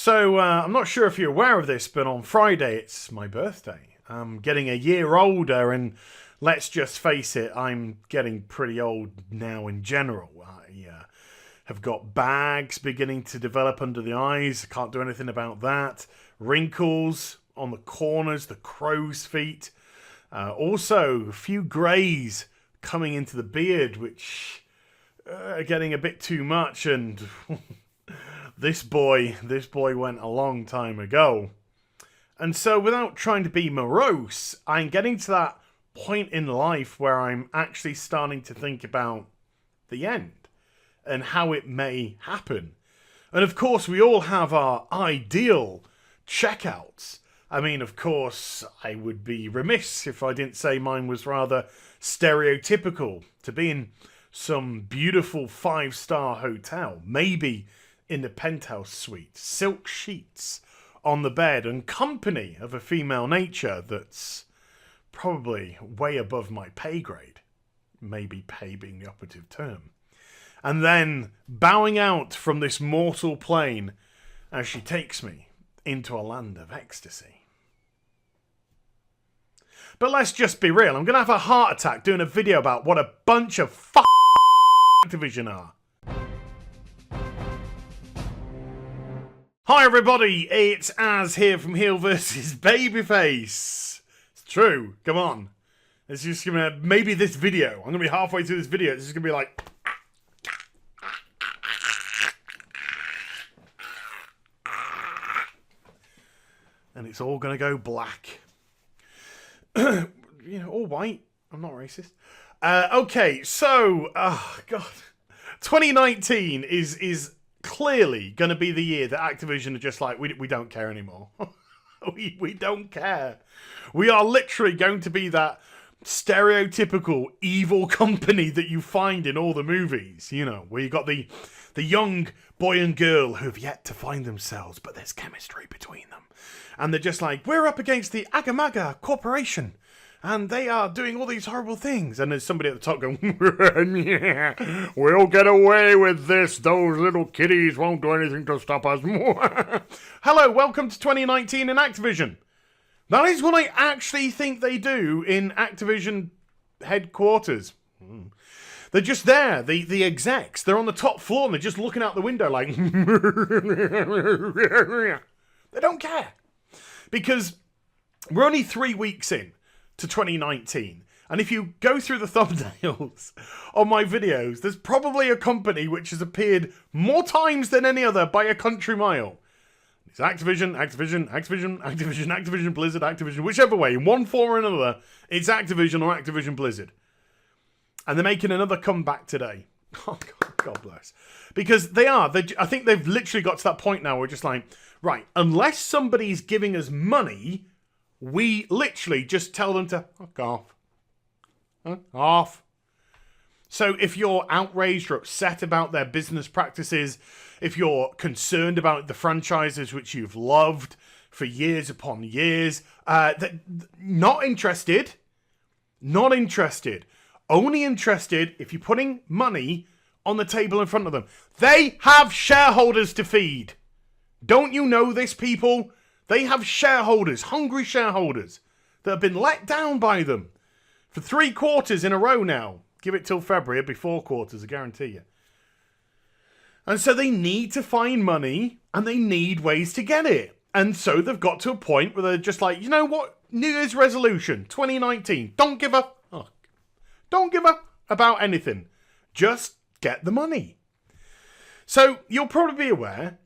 So, I'm not sure if you're aware of this, but on Friday it's my birthday. I'm getting a year older, and let's just face it, I'm getting pretty old now in general. I have got bags beginning to develop under the eyes. I can't do anything about that. Wrinkles on the corners, the crow's feet. Also, a few greys coming into the beard, which are getting a bit too much, and this boy went a long time ago. And so, without trying to be morose, I'm getting to that point in life where I'm actually starting to think about the end and how it may happen. And of course, we all have our ideal checkouts. I mean, of course, I would be remiss if I didn't say mine was rather stereotypical. To be in some beautiful 5-star hotel, maybe in the penthouse suite, silk sheets on the bed, and company of a female nature that's probably way above my pay grade. Maybe pay being the operative term. And then bowing out from this mortal plane as she takes me into a land of ecstasy. But let's just be real. I'm going to have a heart attack doing a video about what a bunch of ACTIVISION are. Hi everybody, it's Az here from HeelvsBabyface. It's true, come on. It's just gonna, maybe this video, I'm gonna be halfway through this video, it's just gonna be like... and it's all gonna go black. All white. I'm not racist. Okay, so, oh god. 2019 is clearly going to be the year that Activision are just like, we don't care anymore. we don't care. We are literally going to be that stereotypical evil company that you find in all the movies, where you got the young boy and girl who have yet to find themselves, but there's chemistry between them. And they're just like, we're up against the Agamaga Corporation, and they are doing all these horrible things. And there's somebody at the top going, yeah, we'll get away with this. Those little kiddies won't do anything to stop us. Hello, welcome to 2019 in Activision. That is what I actually think they do in Activision headquarters. They're just there, the execs. They're on the top floor and they're just looking out the window like... They don't care. Because we're only 3 weeks in to 2019. And if you go through the thumbnails on my videos, there's probably a company which has appeared more times than any other by a country mile. It's Activision, Blizzard, Activision, whichever way, in one form or another, it's Activision or Activision Blizzard. And they're making another comeback today. Oh, God bless. Because I think they've literally got to that point now where we're just like, right, unless somebody's giving us money, we literally just tell them to fuck off. Off. So if you're outraged or upset about their business practices, if you're concerned about the franchises which you've loved for years upon years, not interested. Not interested. Only interested if you're putting money on the table in front of them. They have shareholders to feed. Don't you know this, people? They have shareholders, hungry shareholders, that have been let down by them for 3 quarters in a row now. Give it till February, it'll be 4 quarters, I guarantee you. And so they need to find money, and they need ways to get it. And so they've got to a point where they're just like, you know what? New Year's resolution, 2019. Don't give up about anything. Just get the money. So you'll probably be aware,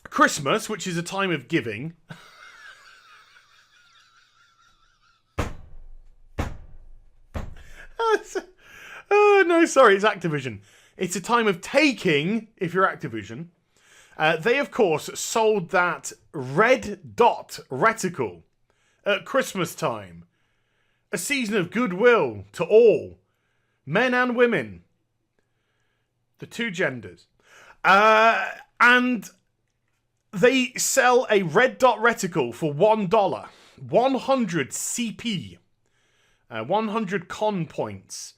Christmas, which is a time of giving... Oh, no, sorry, it's Activision. It's a time of taking, if you're Activision. They, of course, sold that red dot reticle at Christmas time. A season of goodwill to all, men and women. The 2 genders. And they sell a red dot reticle for $1. 100 CP. 100 con points.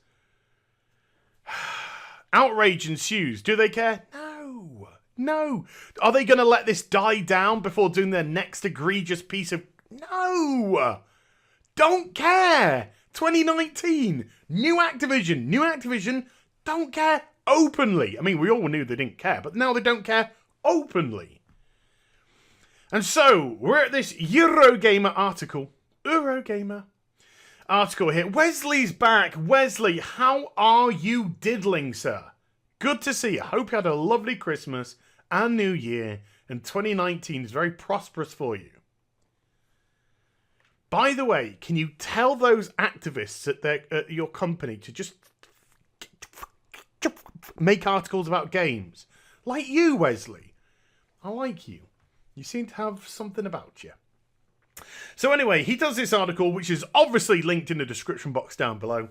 Outrage ensues. Do they care? No. No. Are they going to let this die down before doing their next egregious piece of... No. Don't care. 2019. New Activision don't care openly. I mean, we all knew they didn't care, but now they don't care openly. And so, we're at this Eurogamer article here. Wesley's back. Wesley, how are you diddling, sir? Good to see you. Hope you had a lovely Christmas and New Year, and 2019 is very prosperous for you. By the way, can you tell those activists at your company to just make articles about games? Like you, Wesley. I like you. You seem to have something about you. So anyway, he does this article, which is obviously linked in the description box down below.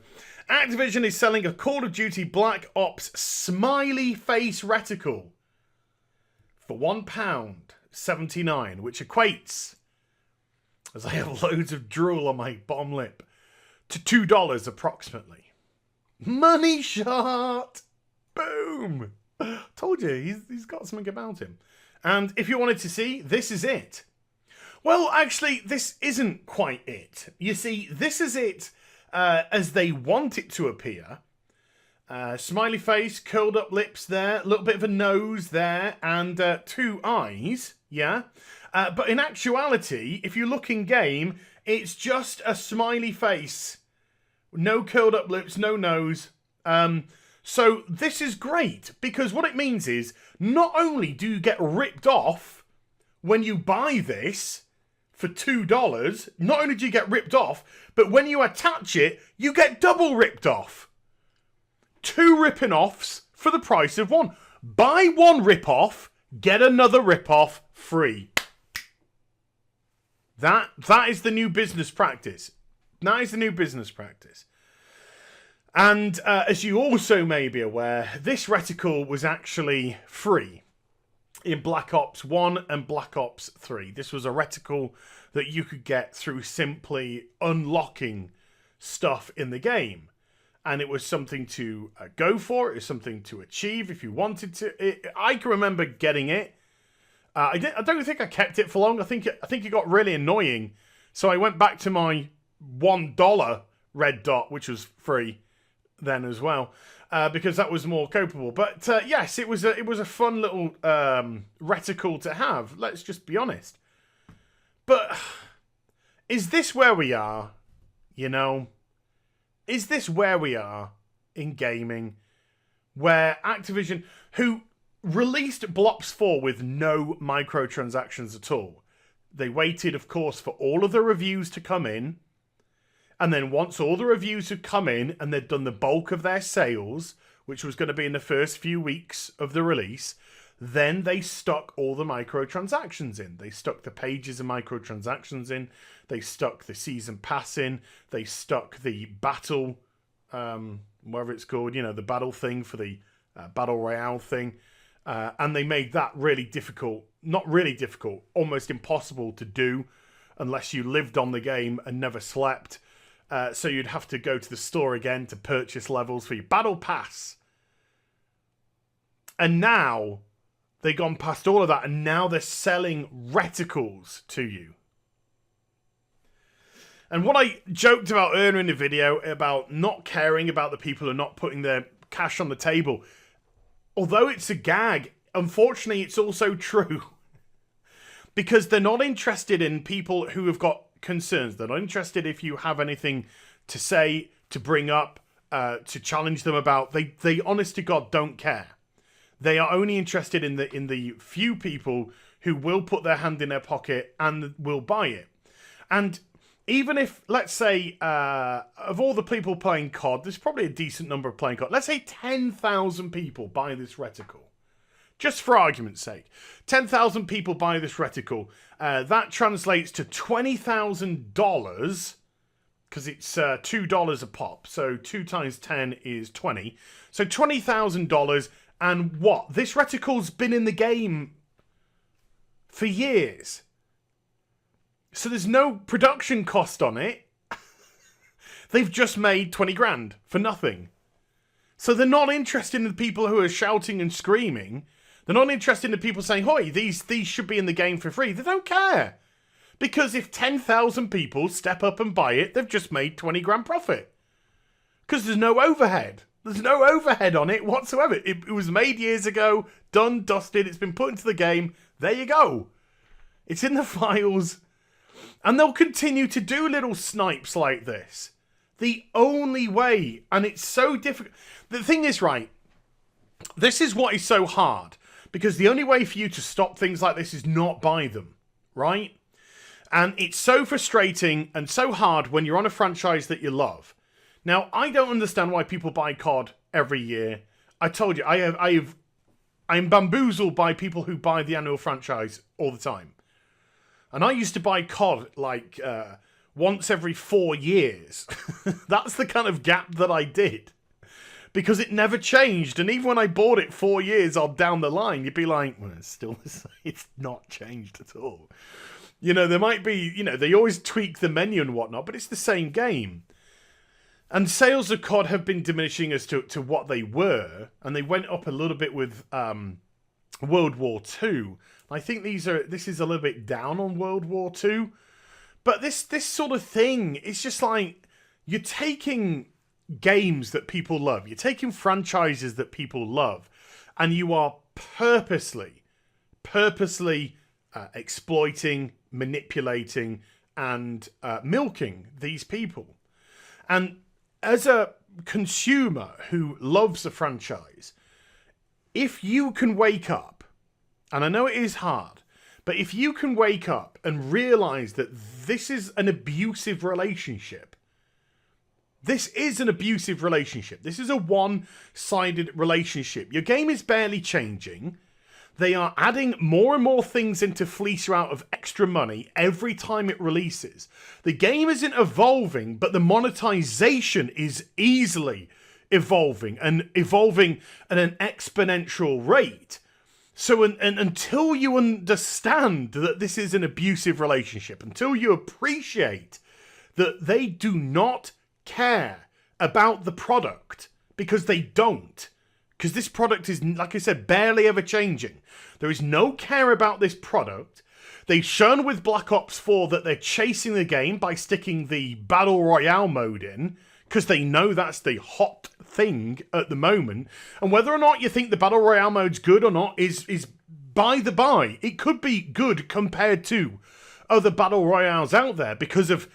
Activision is selling a Call of Duty Black Ops smiley face reticle for £1.79, which equates, as I have loads of drool on my bottom lip, to $2 approximately. Money shot! Boom! Told you, he's got something about him. And if you wanted to see, this is it. Well, actually, this isn't quite it. You see, this is it as they want it to appear. Smiley face, curled up lips there, a little bit of a nose there, and 2 eyes, yeah? But in actuality, if you look in game, it's just a smiley face. No curled up lips, no nose. So this is great, because what it means is, not only do you get ripped off when you buy this for $2, not only do you get ripped off, but when you attach it, you get double ripped off. 2 ripping offs for the price of 1. Buy 1 rip off, get another rip off free. That is the new business practice. That is the new business practice. And as you also may be aware, this reticle was actually free in Black Ops 1 and Black Ops 3. This was a reticle that you could get through simply unlocking stuff in the game. And it was something to go for. It was something to achieve if you wanted to. I can remember getting it. I don't think I kept it for long. I think it got really annoying. So I went back to my $1 red dot, which was free then as well, because that was more copable. But yes, it was a fun little reticle to have. Let's just be honest. But is this where we are? You know, is this where we are in gaming, where Activision, who released Blops 4 with no microtransactions at all, they waited, of course, for all of the reviews to come in. And then once all the reviews had come in and they'd done the bulk of their sales, which was going to be in the first few weeks of the release, then they stuck all the microtransactions in. They stuck the pages of microtransactions in. They stuck the season pass in. They stuck the battle, whatever it's called, you know, the battle thing for the battle royale thing. And they made that really difficult, not really difficult, almost impossible to do unless you lived on the game and never slept. So you'd have to go to the store again to purchase levels for your battle pass. And now they've gone past all of that, and now they're selling reticles to you. And what I joked about earlier in the video about not caring about the people who are not putting their cash on the table, although it's a gag, unfortunately it's also true. Because they're not interested in people who have got concerns. They're not interested if you have anything to say, to bring up, to challenge them about. They honest to God don't care. They are only interested in the few people who will put their hand in their pocket and will buy it. And even if, let's say, of all the people playing COD, there's probably a decent number of playing COD. Let's say 10,000 people buy this reticle. Just for argument's sake. 10,000 people buy this reticle. That translates to $20,000, because it's $2 a pop. So 2 times 10 is 20. So $20,000. And what? This reticle's been in the game for years. So there's no production cost on it. They've just made 20 grand for nothing. So they're not interested in the people who are shouting and screaming They're not interested in people saying, "Hoy, these should be in the game for free." They don't care. Because if 10,000 people step up and buy it, they've just made 20 grand profit. Because there's no overhead. There's no overhead on it whatsoever. It was made years ago, done, dusted, it's been put into the game. There you go. It's in the files. And they'll continue to do little snipes like this. The only way, and it's so difficult. The thing is, right, this is what is so hard. Because the only way for you to stop things like this is not buy them, right? And it's so frustrating and so hard when you're on a franchise that you love. Now, I don't understand why people buy COD every year. I told you, I'm bamboozled by people who buy the annual franchise all the time. And I used to buy COD like once every 4 years. That's the kind of gap that I did. Because it never changed. And even when I bought it 4 years on down the line, you'd be like, well, it's still the same. It's not changed at all. You know, there might be, you know, they always tweak the menu and whatnot, but it's the same game. And sales of COD have been diminishing as to what they were, and they went up a little bit with World War II. I think this is a little bit down on World War II. But this sort of thing, it's just like, you're taking games that people love, you're taking franchises that people love, and you are purposely exploiting, manipulating, and milking these people. And as a consumer who loves a franchise, if you can wake up, and I know it is hard, but if you can wake up and realize that this is an abusive relationship, this is an abusive relationship. This is a one-sided relationship. Your game is barely changing. They are adding more and more things into fleece you out of extra money every time it releases. The game isn't evolving, but the monetization is easily evolving and evolving at an exponential rate. So until you understand that this is an abusive relationship, until you appreciate that they do not care about the product, because they don't. Because this product is, like I said, barely ever changing. There is no care about this product. They've shown with Black Ops 4 that they're chasing the game by sticking the Battle Royale mode in, because they know that's the hot thing at the moment. And whether or not you think the Battle Royale mode's good or not is by the by. It could be good compared to other Battle Royales out there because of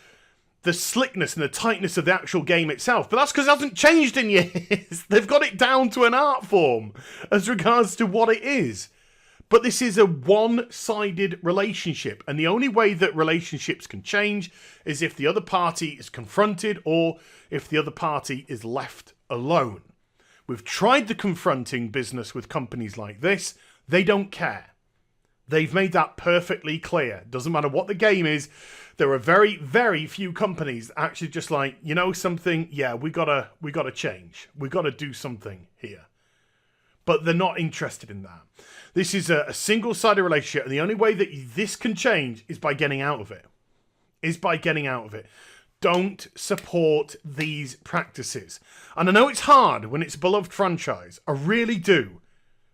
the slickness and the tightness of the actual game itself. But that's because it hasn't changed in years. They've got it down to an art form as regards to what it is. But this is a one-sided relationship. And the only way that relationships can change is if the other party is confronted or if the other party is left alone. We've tried the confronting business with companies like this. They don't care. They've made that perfectly clear. Doesn't matter what the game is. There are very, very few companies that actually just like, you know something? Yeah, we gotta change. We gotta do something here. But they're not interested in that. This is a single-sided relationship, and the only way that this can change is by getting out of it. Don't support these practices. And I know it's hard when it's a beloved franchise. I really do.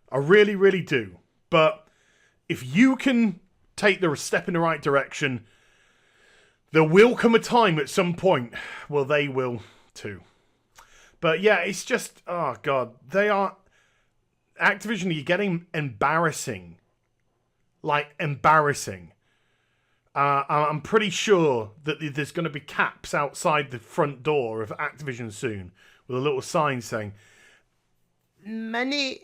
I really, really do. But if you can take the step in the right direction, there will come a time at some point where they will too. But yeah, it's just, oh God, they are... Activision, you're getting embarrassing. Like, embarrassing. I'm pretty sure that there's going to be caps outside the front door of Activision soon with a little sign saying, money.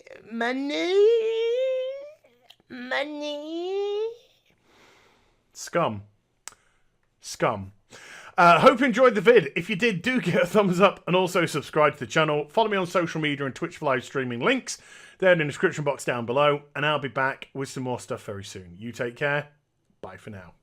Scum. Hope you enjoyed the vid. If you did, do give it a thumbs up and also subscribe to the channel. Follow me on social media and Twitch for live streaming links. They're in the description box down below. And I'll be back with some more stuff very soon. You take care. Bye for now.